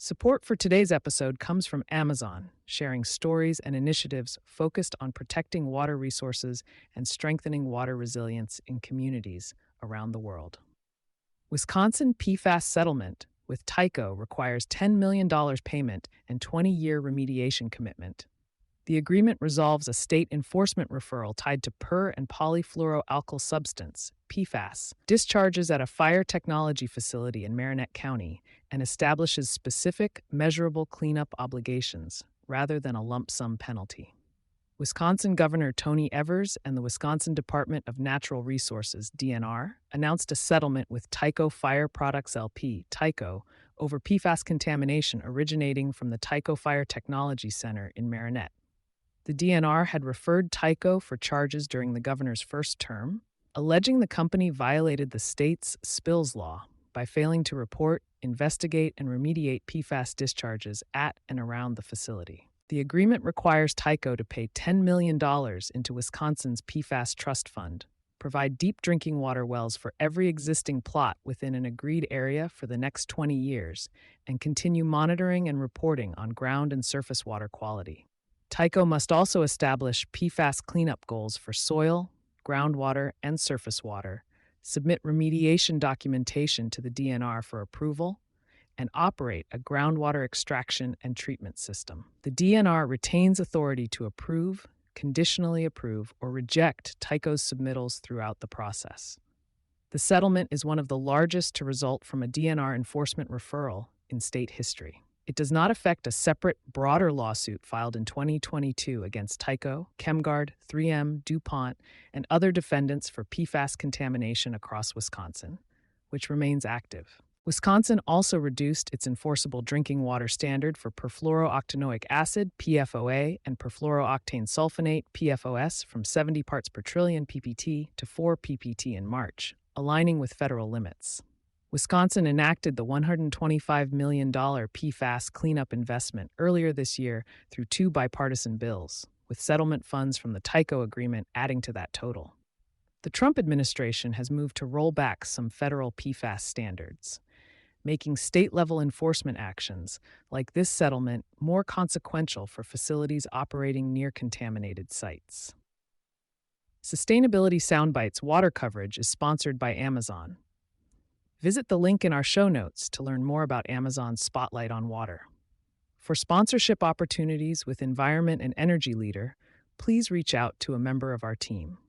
Support for today's episode comes from Amazon, sharing stories and initiatives focused on protecting water resources and strengthening water resilience in communities around the world. Wisconsin PFAS settlement with Tyco requires $10 million payment and 20-year remediation commitment. The agreement resolves a state enforcement referral tied to per and polyfluoroalkyl substance, PFAS, discharges at a fire technology facility in Marinette County, and establishes specific, measurable cleanup obligations rather than a lump sum penalty. Wisconsin Governor Tony Evers and the Wisconsin Department of Natural Resources, DNR, announced a settlement with Tyco Fire Products LP, Tyco, over PFAS contamination originating from the Tyco Fire Technology Center in Marinette. The DNR had referred Tyco for charges during the governor's first term, alleging the company violated the state's spills law by failing to report, investigate, and remediate PFAS discharges at and around the facility. The agreement requires Tyco to pay $10 million into Wisconsin's PFAS Trust Fund, provide deep drinking water wells for every existing plot within an agreed area for the next 20 years, and continue monitoring and reporting on ground and surface water quality. Tyco must also establish PFAS cleanup goals for soil, groundwater, and surface water, submit remediation documentation to the DNR for approval, and operate a groundwater extraction and treatment system. The DNR retains authority to approve, conditionally approve, or reject Tyco's submittals throughout the process. The settlement is one of the largest to result from a DNR enforcement referral in state history. It does not affect a separate, broader lawsuit filed in 2022 against Tyco, ChemGuard, 3M, DuPont, and other defendants for PFAS contamination across Wisconsin, which remains active. Wisconsin also reduced its enforceable drinking water standard for perfluorooctanoic acid, PFOA, and perfluorooctane sulfonate, PFOS, from 70 parts per trillion ppt to 4 ppt in March, aligning with federal limits. Wisconsin enacted the $125 million PFAS cleanup investment earlier this year through two bipartisan bills, with settlement funds from the Tyco agreement adding to that total. The Trump administration has moved to roll back some federal PFAS standards, making state-level enforcement actions, like this settlement, more consequential for facilities operating near contaminated sites. Sustainability Soundbites water coverage is sponsored by Amazon. Visit the link in our show notes to learn more about Amazon's Spotlight on Water. For sponsorship opportunities with Environment and Energy Leader, please reach out to a member of our team.